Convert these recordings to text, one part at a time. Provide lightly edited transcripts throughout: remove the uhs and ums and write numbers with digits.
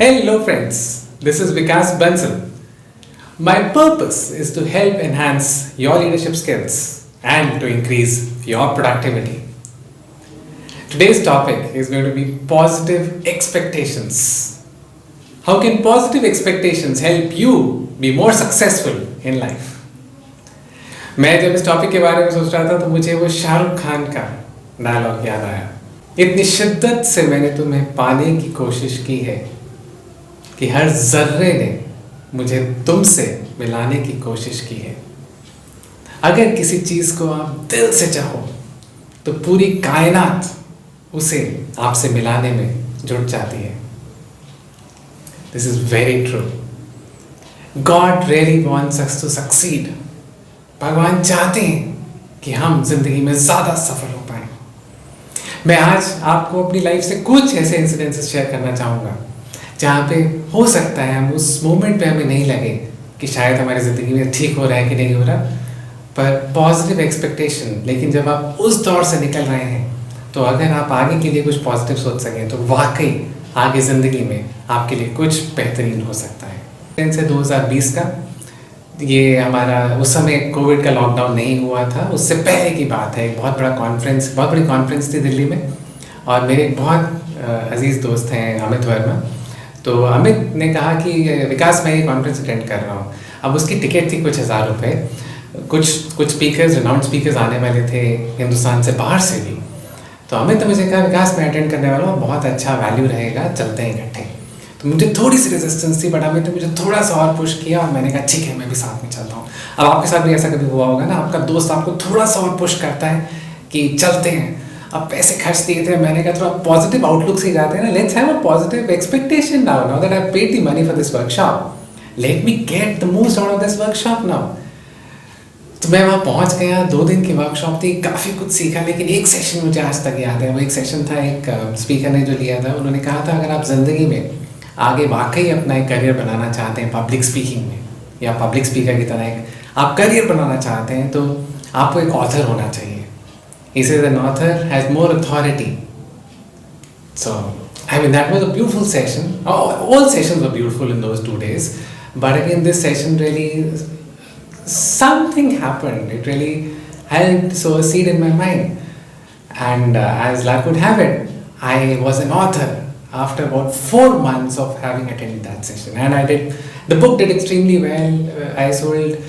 Hello, friends. This is Vikas Bansal. My purpose is to help enhance your leadership skills and to increase your productivity. Today's topic is going to be positive expectations. How can positive expectations help you be more successful in life? मैं जब इस topic के बारे में सोच रहा था तो मुझे वो शाहरुख खान का डायलॉग याद आया। इतनी शिद्दत से मैंने तुम्हें पाने की कोशिश की है कि हर जर्रे ने मुझे तुमसे मिलाने की कोशिश की है। अगर किसी चीज़ को आप दिल से चाहो तो पूरी कायनात उसे आपसे मिलाने में जुट जाती है। This is very true. God really wants us to succeed. भगवान चाहते हैं कि हम जिंदगी में ज़्यादा सफल हो पाए। मैं आज आपको अपनी लाइफ से कुछ ऐसे इंसिडेंसेस शेयर करना चाहूँगा जहाँ पे हो सकता है हम उस मोमेंट पे हमें नहीं लगे कि शायद हमारी ज़िंदगी में ठीक हो रहा है कि नहीं हो रहा, पर पॉजिटिव एक्सपेक्टेशन, लेकिन जब आप उस दौर से निकल रहे हैं तो अगर आप आगे के लिए कुछ पॉजिटिव सोच सकें तो वाकई आगे ज़िंदगी में आपके लिए कुछ बेहतरीन हो सकता है। से 2020 का ये हमारा उस समय कोविड का लॉकडाउन नहीं हुआ था, उससे पहले की बात है। एक बहुत बड़ी कॉन्फ्रेंस थी दिल्ली में और मेरे एक बहुत अजीज़ दोस्त हैं अमित वर्मा। तो अमित ने कहा कि विकास मैं ये कॉन्फ्रेंस अटेंड कर रहा हूँ। अब उसकी टिकट थी कुछ हज़ार रुपये। कुछ स्पीकर्स, रिनाउंड स्पीकर्स आने वाले थे हिंदुस्तान से, बाहर से भी। तो अमित ने मुझे कहा विकास मैं अटेंड करने वाला हूँ, बहुत अच्छा वैल्यू रहेगा, चलते हैं इकट्ठे। तो मुझे थोड़ी सी रेजिस्टेंस थी, बट अमित ने मुझे थोड़ा सा और पुश किया और मैंने कहा ठीक है मैं भी साथ में चलता हूँ। अब आपके साथ भी ऐसा कभी हुआ होगा ना, आपका दोस्त आपको थोड़ा सा और पुश करता है कि चलते हैं। अब पैसे खर्च दिए थे, मैंने कहा थोड़ा पॉजिटिव आउटलुक से जाते हैं ना, let's have a positive expectation now that I paid the money for this workshop, let me get the most out of this workshop now. तो मैं वहाँ पहुँच गया, 2 दिन की वर्कशॉप थी, काफ़ी कुछ सीखा, लेकिन एक सेशन मुझे आज तक याद है। वो एक सेशन था, एक स्पीकर ने जो लिया था, उन्होंने कहा था अगर आप ज़िंदगी में आगे वाकई अपना एक करियर बनाना चाहते हैं पब्लिक स्पीकिंग में, या पब्लिक स्पीकर की तरह एक आप करियर बनाना चाहते हैं, तो आपको एक ऑथर होना चाहिए। He says an author has more authority. So, I mean, that was a beautiful session. All sessions were beautiful in those 2 days. But again, this session really, something happened. It really helped sow a seed in my mind. And as luck would have it, I was an author after about 4 months of having attended that session. And the book did extremely well. I sold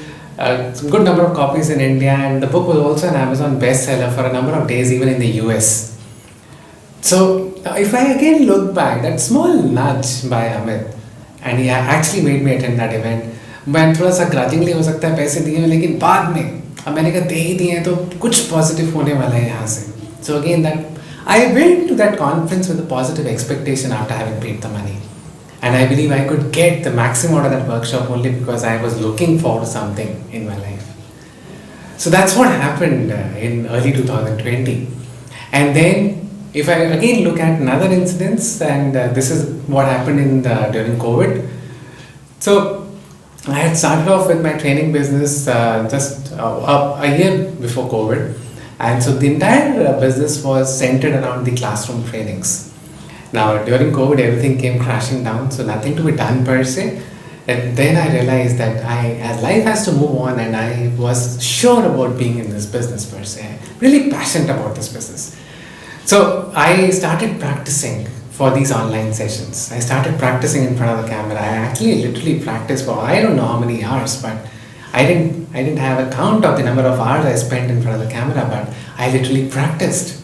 some good number of copies in India, and the book was also an Amazon bestseller for a number of days, even in the US. So, if I again look back, that small nudge by Amit, and he actually made me attend that event. मैं थोड़ा सा ग्रजिंगली हो सकता है पैसे दिए, लेकिन बाद में अब मैंने कहा दे ही दिए तो कुछ पॉजिटिव होने वाला है यहाँ से। So again, I went to that conference with a positive expectation after having paid the money. And I believe I could get the maximum out of that workshop only because I was looking forward to something in my life. So that's what happened in early 2020. And then if I again look at another incidents, and this is what happened during COVID. So I had started off with my training business just a year before COVID. And so the entire business was centered around the classroom trainings. Now during COVID everything came crashing down, so nothing to be done per se. And then I realized that as life has to move on, and I was sure about being in this business per se, really passionate about this business. So I started practicing for these online sessions. I started practicing in front of the camera. I actually literally practiced for I don't know how many hours, but I didn't have a count of the number of hours I spent in front of the camera, but I literally practiced.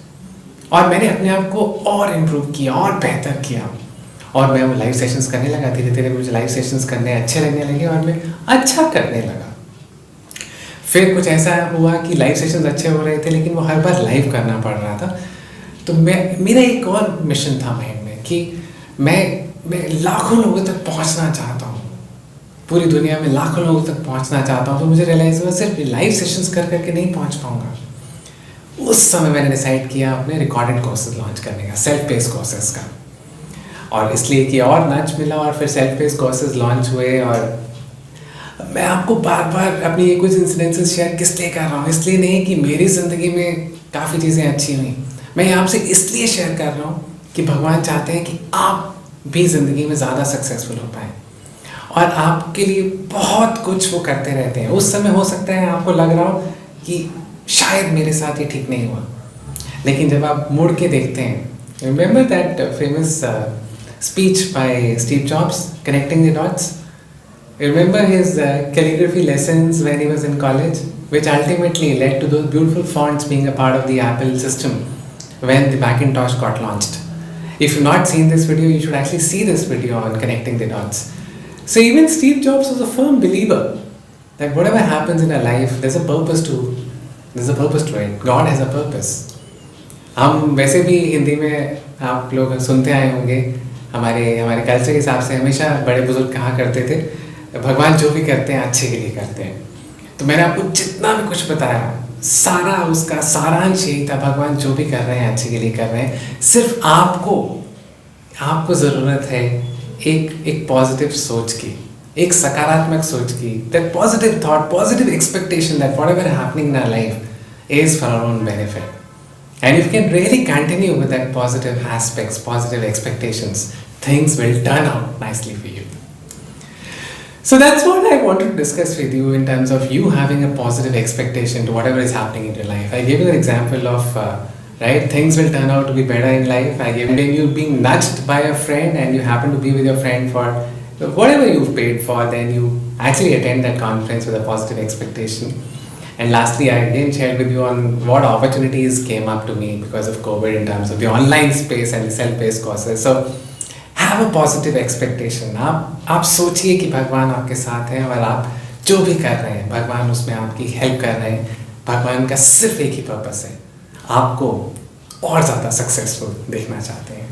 और मैंने अपने आप को और improve किया और बेहतर किया, और मैं वो लाइव सेशंस करने लगा। धीरे धीरे मुझे लाइव सेशंस करने अच्छे लगने लगे और मैं अच्छा करने लगा। फिर कुछ ऐसा हुआ कि लाइव सेशंस अच्छे हो रहे थे, लेकिन वो हर बार लाइव करना पड़ रहा था। तो मेरा एक और मिशन था माइंड में कि मैं लाखों लोगों तक पहुंचना चाहता हूँ, पूरी दुनिया में लाखों लोगों तक पहुंचना चाहता हूँ। तो मुझे रियलाइज़ हुआ सिर्फ लाइव सेशंस कर करके नहीं पहुँच पाऊँगा। उस समय मैंने डिसाइड किया अपने रिकॉर्डेड कोर्सेज लॉन्च करने का, सेल्फ पेस कोर्सेज का, और इसलिए कि और नच मिला और फिर सेल्फ पेस कोर्सेज लॉन्च हुए। और मैं आपको बार बार अपनी ये कुछ इंसिडेंसेस शेयर किस लिए कर रहा हूँ, इसलिए नहीं कि मेरी ज़िंदगी में काफ़ी चीज़ें अच्छी हुई, मैं आपसे इसलिए शेयर कर रहा हूँ कि भगवान चाहते हैं कि आप भी ज़िंदगी में ज़्यादा सक्सेसफुल हो पाए। और आपके लिए बहुत कुछ वो करते रहते हैं। उस समय हो सकता है आपको लग रहा हो कि शायद मेरे साथ ये ठीक नहीं हुआ, लेकिन जब आप मुड़ के देखते हैं, remember that famous speech bye Steve jobs, connecting the dots? Remember his calligraphy lessons when he was in college, which ultimately led to those beautiful fonts being a part of the Apple system when the Macintosh got launched. If you've not seen this video, you should actually see this video on connecting the dots. So even Steve Jobs was a firm believer that whatever happens in our life, there's a purpose to it. God has a purpose. हम वैसे भी हिंदी में आप लोग सुनते आए होंगे, हमारे हमारे कल्चर के हिसाब से हमेशा बड़े बुजुर्ग कहा करते थे, भगवान जो भी करते हैं अच्छे के लिए करते हैं। तो मैंने आपको जितना भी कुछ बताया, सारा उसका सारांश यही था, भगवान जो भी कर रहे हैं अच्छे के लिए कर रहे हैं। सिर्फ आपको ज़रूरत है एक पॉजिटिव सोच की, एक सकारात्मक सोच की, that positive thought, positive expectation that whatever happening in our life is for our own benefit. And if you can really continue with that positive aspects, positive expectations, things will turn out nicely for you. So that's what I wanted to discuss with you in terms of you having a positive expectation to whatever is happening in your life. I gave you an example of, right, things will turn out to be better in life. I gave you being nudged by a friend and you happen to be with your friend for whatever you've paid for, then you actually attend that conference with a positive expectation. And lastly, I again shared with you on what opportunities came up to me because of COVID in terms of the online space and the self-paced courses. So have a positive expectation. आप सोचिए कि भगवान आपके साथ हैं और आप जो भी कर रहे हैं, भगवान उसमें आपकी हेल्प कर रहे हैं। भगवान का सिर्फ एक ही पर्पस है, आपको और ज़्यादा सक्सेसफुल देखना चाहते हैं।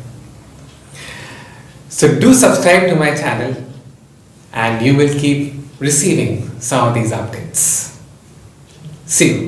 So do subscribe to my channel and you will keep receiving some of these updates. See you.